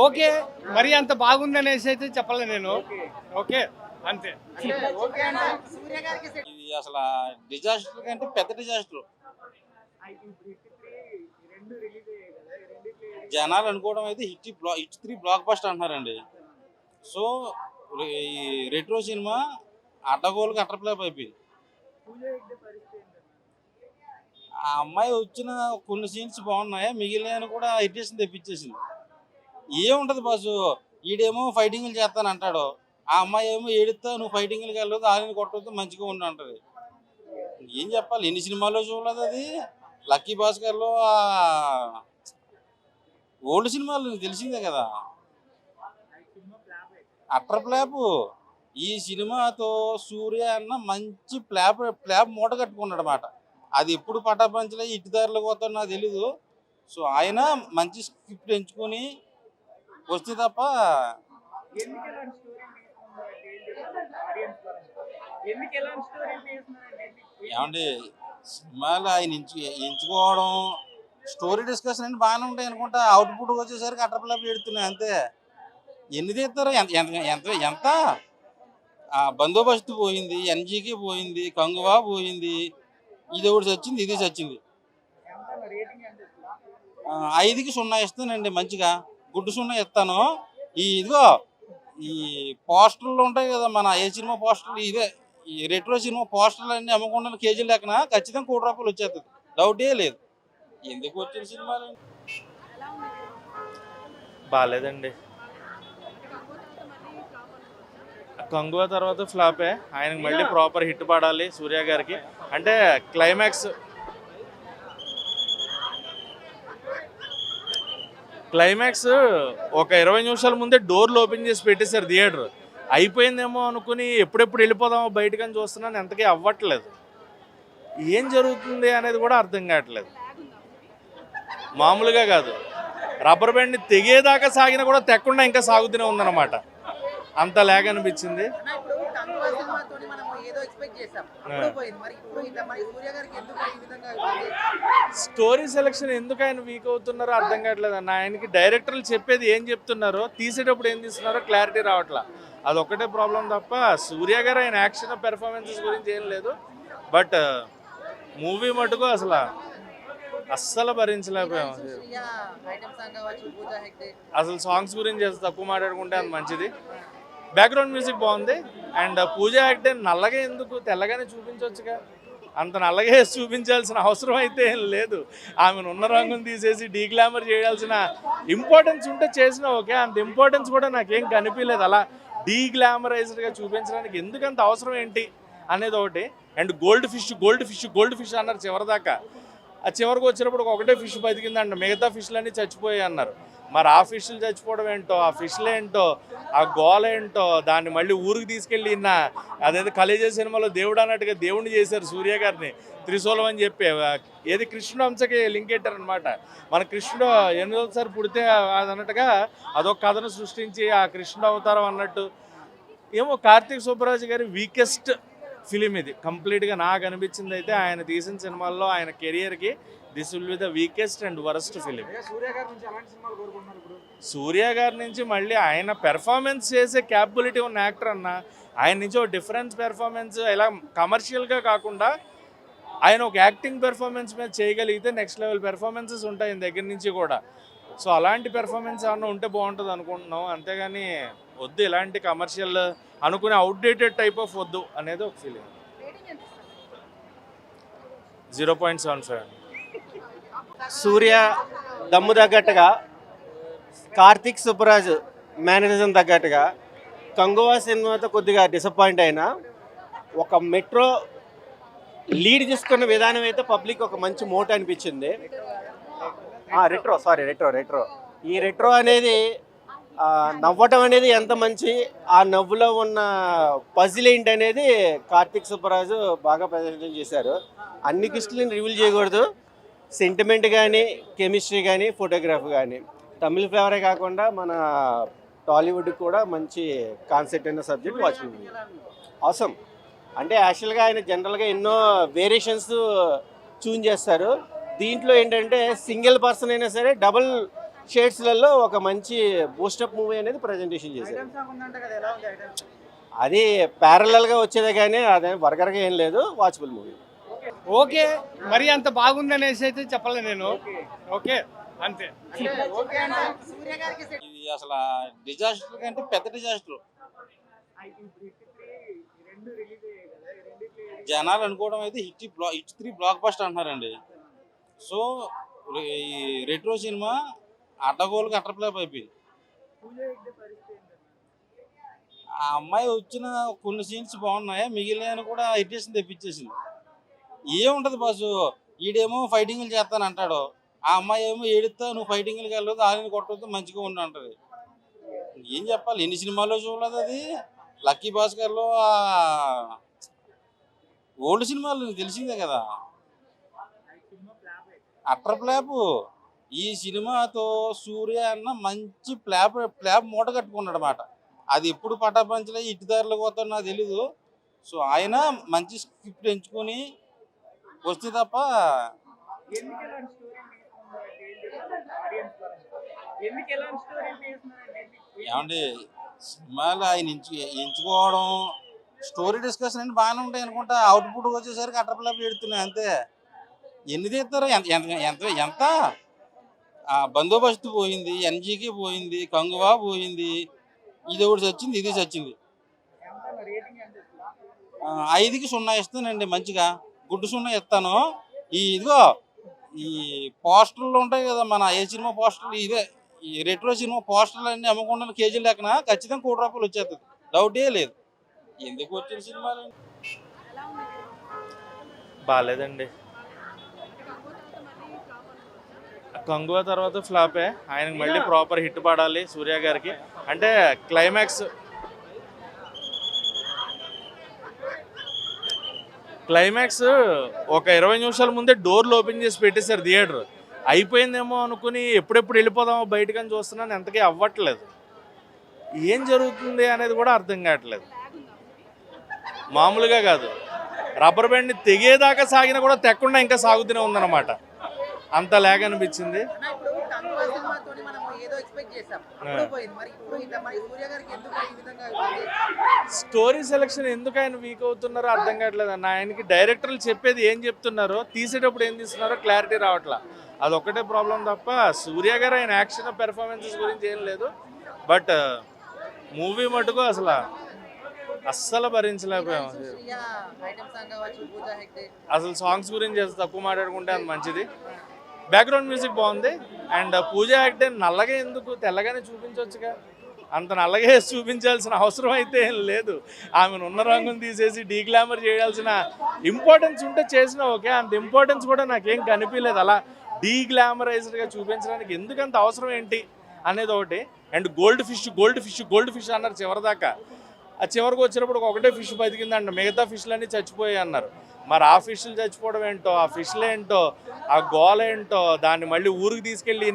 Okay, మరి అంత బాగుందనేసి అయితే చెప్పలే నేను. ఓకే అంతే. ఇది అసలు డిజాస్టర్ కంటే పెద్ద డిజాస్టర్. జనాలు అనుకోవడం అయితే హిట్ 3 బ్లాక్ బస్టర్ అంటున్నారండి. సో ఈ రెట్రో సినిమా అడ్డగోలుగా అట్టర్ప్లాప్ అయిపోయింది. ఆ అమ్మాయి వచ్చిన కొన్ని సీన్స్ బాగున్నాయి, మిగిలిన కూడా ఇరిటేషన్ తెప్పించేసింది. ఏముంటది బాసు, ఈడేమో ఫైటింగ్లు చేస్తాను అంటాడు, ఆ అమ్మాయి ఏమో ఏడుస్తా నువ్వు ఫైటింగ్లకి వెళ్ళదు, ఆడిని కొట్టవద్దు, మంచిగా ఉండి అంటది. ఏం చెప్పాలి, ఎన్ని సినిమాల్లో చూడలేదు అది. లక్కీ భాస్కర్లో ఓల్డ్ సినిమాలు తెలిసిందే కదా, అట్టర్ ప్లాప్. ఈ సినిమాతో సూర్య అన్న మంచి ప్లాప్ మూట కట్టుకున్నాడు అన్నమాట. అది ఎప్పుడు పటాపంచలే ఇటుదారులకు పోతాడు నాకు తెలీదు. సో ఆయన మంచి స్క్రిప్ట్ ఎంచుకొని వస్తే తప్ప. ఏమండి, సినిమాలు ఆయన ఎంచుకోవడం, స్టోరీ డిస్కషన్ అంటే బాగానే ఉంటాయి అనుకుంటా, అవుట్పుట్ వచ్చేసరికి అట్టర్ప్లాప్ పెడుతున్నాయి అంతే. ఎన్ని తీస్తారు, ఎంత బందోబస్తు పోయింది, ఎన్జీకి పోయింది, కంగువా పోయింది, ఇది ఒకటి చచ్చింది, ఇది చచ్చింది. 5కి 0 ఇస్తానండి, మంచిగా గుడ్డు 0 ఇస్తాను. ఇదిగో ఈ పోస్టర్లు ఉంటాయి కదా, మన ఏ సినిమా పోస్టర్లు, ఇదే ఈ రెట్రో సినిమా పోస్టర్లు అన్ని అమ్మకుండా కేజీలు లెక్కన ఖచ్చితంగా ₹1,00,00,000 వచ్చేస్తుంది, డౌటే లేదు. ఎందుకు వచ్చిన సినిమాలు బాగాలేదండి. కంగువ తర్వాత ఫ్లాపే. ఆయనకి మళ్ళీ ప్రాపర్ హిట్ పడాలి సూర్య గారికి. అంటే క్లైమాక్స్ ఒక 20 నిమిషాల ముందే డోర్లు ఓపెన్ చేసి పెట్టేశారు థియేటర్. అయిపోయిందేమో అనుకుని ఎప్పుడెప్పుడు వెళ్ళిపోదామో బయటకని చూస్తున్నాను, ఎంతకీ అవ్వట్లేదు. ఏం జరుగుతుంది అనేది కూడా అర్థం కావట్లేదు. మామూలుగా కాదు, రబ్బర్ బ్యాండ్ని తెగేదాకా సాగినా కూడా తెక్కకుండా ఇంకా సాగుతూనే ఉందన్నమాట. అంత లాగ్ అనిపించింది. స్టోరీ సెలెక్షన్ ఎందుకు ఆయన వీక్ అవుతున్నారో అర్థం కావట్లేదు అన్న. ఆయనకి డైరెక్టర్లు చెప్పేది ఏం చెప్తున్నారో, తీసేటప్పుడు ఏం తీస్తున్నారో క్లారిటీ రావట్లా. అదొక్కటే ప్రాబ్లం తప్ప సూర్య గారు ఆయన యాక్షన్ పెర్ఫార్మెన్సెస్ గురించి ఏం లేదు. బట్ మూవీ మటుకు అస్సలు భరించలేకపోయాం. అసలు సాంగ్స్ గురించి తక్కువ మాట్లాడుకుంటే అది మంచిది. బ్యాక్గ్రౌండ్ మ్యూజిక్ బాగుంది. అండ్ పూజ యాక్ట్ నల్లగా ఎందుకు, తెల్లగానే చూపించవచ్చుగా. అంత నల్లగా వేసి చూపించాల్సిన అవసరం అయితే ఏం లేదు. ఆమెను ఉన్న రంగును తీసేసి డీగ్లామర్ చేయాల్సిన ఇంపార్టెన్స్ ఉంటే చేసినా ఓకే, అంత ఇంపార్టెన్స్ కూడా నాకేం కనిపించలేదు. అలా డీగ్లామరైజ్డ్గా చూపించడానికి ఎందుకంత అవసరం ఏంటి అనేది ఒకటి. అండ్ గోల్డ్ ఫిష్ అన్నారు చివరిదాకా. ఆ చివరికి వచ్చినప్పుడు ఒకటే ఫిష్ బతికిందంట, మిగతా ఫిష్లన్నీ చచ్చిపోయాయి అన్నారు. మరి ఆ ఫిష్లు చచ్చిపోవడం ఏంటో, ఆ ఫిష్లు ఏంటో, ఆ గోల ఏంటో, దాన్ని మళ్ళీ ఊరికి తీసుకెళ్ళి అదేదో కలేజా సినిమాలో దేవుడు అన్నట్టుగా దేవుడిని చేశారు సూర్య గారిని, త్రిశూలం అని చెప్పి. ఏది కృష్ణుడు అంశకి లింక్ పెట్టారనమాట. మన కృష్ణుడు ఎన్నోసారి పుడితే అన్నట్టుగా అదొక కథను సృష్టించి ఆ కృష్ణుడు అవతారం అన్నట్టు. ఏమో కార్తీక్ సుబ్బరాజు గారి వీకెస్ట్ ఫిలిం ఇది కంప్లీట్గా నాకు అనిపించింది. అయితే ఆయన తీసిన సినిమాల్లో ఆయన కెరియర్కి this will be the weakest and worst film. Surya గారి నుంచి మళ్ళీ ఆయన పెర్ఫార్మెన్స్ చేసే క్యాపబిలిటీ ఉన్న యాక్టర్ అన్న. ఆయన నుంచి ఒక డిఫరెన్స్ పెర్ఫార్మెన్స్, ఇలా కమర్షియల్గా కాకుండా ఆయన ఒక యాక్టింగ్ పెర్ఫార్మెన్స్ మీద చేయగలిగితే నెక్స్ట్ లెవెల్ పెర్ఫార్మెన్సెస్ ఉంటాయి ఆయన దగ్గర నుంచి కూడా. సో అలాంటి పెర్ఫార్మెన్స్ ఏమన్నా ఉంటే బాగుంటుంది అనుకుంటున్నాం. అంతేగాని వద్దు ఇలాంటి కమర్షియల్ అనుకునే అవుట్డేటెడ్ టైప్ ఆఫ్ వద్దు అనేది ఒక ఫీలింగ్. 0.75. సూర్య దమ్ము తగ్గట్టుగా, కార్తీక్ సుబ్బరాజు మేనరిజం తగ్గట్టుగా, కంగువా సినిమాతో కొద్దిగా డిసప్పాయింట్ అయినా, ఒక మెట్రో లీడ్ తీసుకున్న విధానం అయితే పబ్లిక్ ఒక మంచి మోట్ అనిపించింది. రెట్రో ఈ రెట్రో అనేది నవ్వటం అనేది ఎంత మంచి, ఆ నవ్వులో ఉన్న పజిల్ ఏంటి అనేది కార్తీక్ సుబ్బరాజు బాగా ప్రదర్శన చేశారు. అన్ని క్వశ్చన్లను రివీల్ చేయకూడదు. సెంటిమెంట్ కానీ, కెమిస్ట్రీ కానీ, ఫోటోగ్రఫీ కానీ తమిళ ఫ్లేవరే కాకుండా మన టాలీవుడ్కి కూడా మంచి కాన్సెప్ట్ అయిన సబ్జెక్ట్ వాచింగ్ అవసరం. అంటే యాక్చువల్గా ఆయన జనరల్గా ఎన్నో వేరియేషన్స్ చూన్ చేస్తారు. దీంట్లో ఏంటంటే సింగిల్ పర్సన్ అయినా సరే డబుల్ షేడ్స్లలో ఒక మంచి బూస్టప్ మూవీ అనేది ప్రజెంటేషన్ చేశారు. అది ప్యారలల్గా వచ్చేదే కానీ అదే వర్గర్గా ఏం లేదు, వాచబుల్ మూవీ. ఓకే, మరి అంత బాగుందనేసి అయితే చెప్పలేదు నేను. ఓకే అంతే. ఇది అసలు డిజాస్టర్ కంటే పెద్ద డిజాస్టర్. జనాలు అనుకోవడం అయితే హిట్ 3 బ్లాక్ బస్టర్ అంటున్నారండి. సో ఈ రెట్రో సినిమా అడ్డగోలుగా అట్టర్ప్లాప్ అయిపోయింది. ఆ అమ్మాయి వచ్చిన కొన్ని సీన్స్ బాగున్నాయి, మిగిలిన కూడా ఇరిటేషన్ తెప్పించేసింది. ఏముంటది బాసు, ఈడేమో ఫైటింగ్లు చేస్తాను అంటాడు, ఆ అమ్మాయి ఏమో ఏడుస్తా నువ్వు ఫైటింగ్లకి వెళ్ళదు, ఆయన కొట్టద్దు, మంచిగా ఉండి అంటది. ఏం చెప్పాలి, ఎన్ని సినిమాల్లో చూడలేదు అది. లక్కీ భాస్కర్లో ఓల్డ్ సినిమాలు నీకు తెలిసిందే కదా, అట్టర్ ప్లాప్. ఈ సినిమాతో సూర్య అన్న మంచి ప్లాప్ మూట కట్టుకున్నాడు అన్నమాట. అది ఎప్పుడు పటాపంచలే ఇటుదారులకు పోతాడు నాకు తెలీదు. సో ఆయన మంచి స్క్రిప్ట్ ఎంచుకొని వస్తే తప్ప ఏమండి సినిమాలు ఆయన ఎంచుకోవడం స్టోరీ డిస్కషన్ అంటే బాగానే ఉంటాయి అనుకుంటా, అవుట్పుట్ వచ్చేసరికి అట్టర్ప్లాప్ ఎడుతున్నాయి అంతే. ఎన్ని తీస్తారు, ఎంత బందోబస్తు పోయింది, ఎన్జీకి పోయింది, కంగువా పోయింది, ఇది ఒకటి చచ్చింది, ఇది చచ్చింది. 5కి 0 ఇస్తానండి, మంచిగా గుడ్డు 0 ఇస్తాను. ఇదిగో ఈ పోస్టర్లు ఉంటాయి కదా, మన ఏ సినిమా పోస్టర్లు, ఇదే ఈ రెట్రో సినిమా పోస్టర్లు అన్ని అమ్మకుండా కేజీలు లెక్కన ఖచ్చితంగా ₹1 వచ్చేస్తుంది, డౌటే లేదు. ఎందుకు వచ్చిన సినిమాలు బాగాలేదండి. కంగువ తర్వాత ఫ్లాపే, ఆయనకి మళ్ళీ ప్రాపర్ హిట్ పడాలి సూర్య గారికి. అంటే క్లైమాక్స్ ఒక 20 నిమిషాల ముందే డోర్లు ఓపెన్ చేసి పెట్టేశారు థియేటర్. అయిపోయిందేమో అనుకుని ఎప్పుడెప్పుడు వెళ్ళిపోదామో బయటకని చూస్తున్నాను, ఎంతకీ అవ్వట్లేదు. ఏం జరుగుతుంది అనేది కూడా అర్థం కావట్లేదు. మామూలుగా కాదు, రబ్బర్ బ్యాండ్ని తెగేదాకా సాగినా కూడా తెక్కకుండా ఇంకా సాగుతూనే ఉందన్నమాట. అంత లేక అనిపించింది. స్టోరీ సెలక్షన్ ఎందుకు ఆయన వీక్ అవుతున్నారో అర్థం కావట్లేదు అన్న. ఆయనకి డైరెక్టర్లు చెప్పేది ఏం చెప్తున్నారో, తీసేటప్పుడు ఏం తీస్తున్నారో క్లారిటీ రావట్లా. అదొక్కటే ప్రాబ్లం తప్ప సూర్య గారు ఆయన యాక్షన్ పెర్ఫార్మెన్సెస్ గురించి ఏం లేదు. బట్ మూవీ మటుకు అస్సలు భరించలేకపోయాం. అసలు సాంగ్స్ గురించి తక్కువ మాట్లాడుకుంటే అంత మంచిది. బ్యాక్గ్రౌండ్ మ్యూజిక్ బాగుంది. అండ్ పూజ యాక్ట్ నల్లగా ఎందుకు, తెల్లగానే చూపించవచ్చుగా. అంత నల్లగా వేసి చూపించాల్సిన అవసరం అయితే ఏం లేదు. ఆమెను ఉన్న రంగును తీసేసి డీగ్లామర్ చేయాల్సిన ఇంపార్టెన్స్ ఉంటే చేసినా ఓకే, అంత ఇంపార్టెన్స్ కూడా నాకేం కనిపించలేదు. అలా డీగ్లామరైజ్డ్గా చూపించడానికి ఎందుకంత అవసరం ఏంటి అనేది ఒకటి. అండ్ గోల్డ్ ఫిష్ అన్నారు చివరిదాకా. ఆ చివరికి వచ్చినప్పుడు ఒకటే ఫిష్ బతికిందంట, మిగతా ఫిష్లన్నీ చచ్చిపోయాయి అన్నారు. మరి ఆ ఫిష్లు చచ్చిపోవడం ఏంటో, ఆ ఫిష్లు ఏంటో, ఆ గోల ఏంటో, దాన్ని మళ్ళీ ఊరికి తీసుకెళ్ళి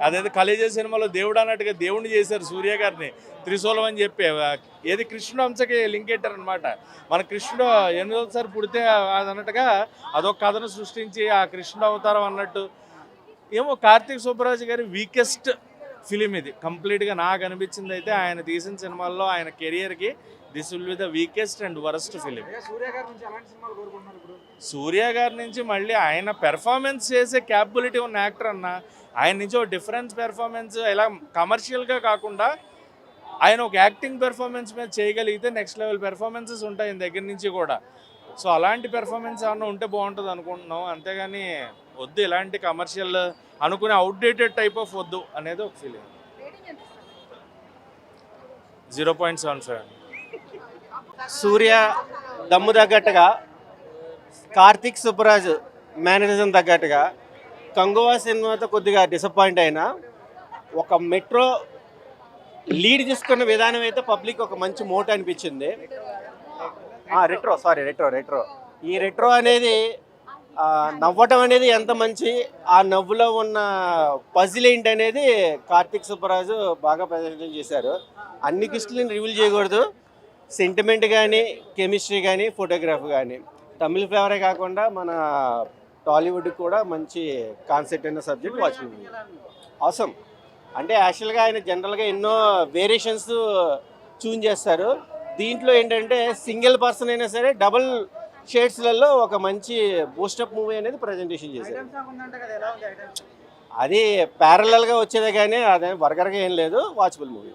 అదేదో కలేజా సినిమాలో దేవుడు అన్నట్టుగా దేవుడిని చేశారు సూర్య గారిని, త్రిశూలం అని చెప్పి. ఏది కృష్ణుడు అంశకి లింక్ పెట్టారనమాట. మన కృష్ణుడు 8వసారి పుడితే అది అన్నట్టుగా అదొక కథను సృష్టించి ఆ కృష్ణుడు అవతారం అన్నట్టు. ఏమో కార్తీక్ సుబ్బరాజు గారి వీకెస్ట్ ఫిలిం ఇది కంప్లీట్గా నాకు అనిపించింది. అయితే ఆయన తీసిన సినిమాల్లో ఆయన కెరియర్కి this will be the weakest and worst film. Surya గారి నుంచి మళ్ళీ ఆయన పెర్ఫార్మెన్స్ చేసే క్యాపబిలిటీ ఉన్న యాక్టర్ అన్న. ఆయన నుంచి ఒక డిఫరెన్స్ పెర్ఫార్మెన్స్, ఇలా కమర్షియల్గా కాకుండా ఆయన ఒక యాక్టింగ్ పెర్ఫార్మెన్స్ మీద చేయగలిగితే నెక్స్ట్ లెవెల్ పెర్ఫార్మెన్సెస్ ఉంటాయి ఆయన దగ్గర నుంచి కూడా. సో అలాంటి పెర్ఫార్మెన్స్ ఏమన్నా ఉంటే బాగుంటుంది అనుకుంటున్నాం. అంతేగాని వద్దు ఇలాంటి కమర్షియల్ అనుకునే అవుట్డేటెడ్ టైప్ ఆఫ్ వద్దు అనేది ఒక ఫీలింగ్. 0.75. సూర్య దమ్ము తగ్గట్టుగా, కార్తీక్ సుబ్బరాజు మేనరిజం తగ్గట్టుగా, కంగువా సినిమాతో కొద్దిగా డిసప్పాయింట్ అయినా ఒక మెట్రో లీడ్ తీసుకున్న విధానం అయితే పబ్లిక్ ఒక మంచి మోట్ అనిపించింది. రెట్రో ఈ రెట్రో అనేది నవ్వటం అనేది ఎంత మంచి, ఆ నవ్వులో ఉన్న పజిల్ ఏంటి అనేది కార్తీక్ సుబ్బరాజు బాగా ప్రదర్శన చేశారు. అన్ని కిస్టులను రివీల్ చేయకూడదు. సెంటిమెంట్ కానీ, కెమిస్ట్రీ కానీ, ఫోటోగ్రఫీ కానీ, తమిళ ఫ్లేవరే కాకుండా మన టాలీవుడ్కి కూడా మంచి కాన్సెప్ట్ అయిన సబ్జెక్ట్ వాచింగ్. అవసరం అంటే యాక్చువల్గా ఆయన జనరల్గా ఎన్నో వేరియేషన్స్ చూన్ చేస్తారు. దీంట్లో ఏంటంటే సింగిల్ పర్సన్ అయినా సరే డబుల్ షేడ్స్లలో ఒక మంచి బూస్టప్ మూవీ అనేది ప్రజెంటేషన్ చేశారు. అది ప్యారలల్గా వచ్చేదే కానీ అదే వర్గర్గా ఏం లేదు, వాచబుల్ మూవీ.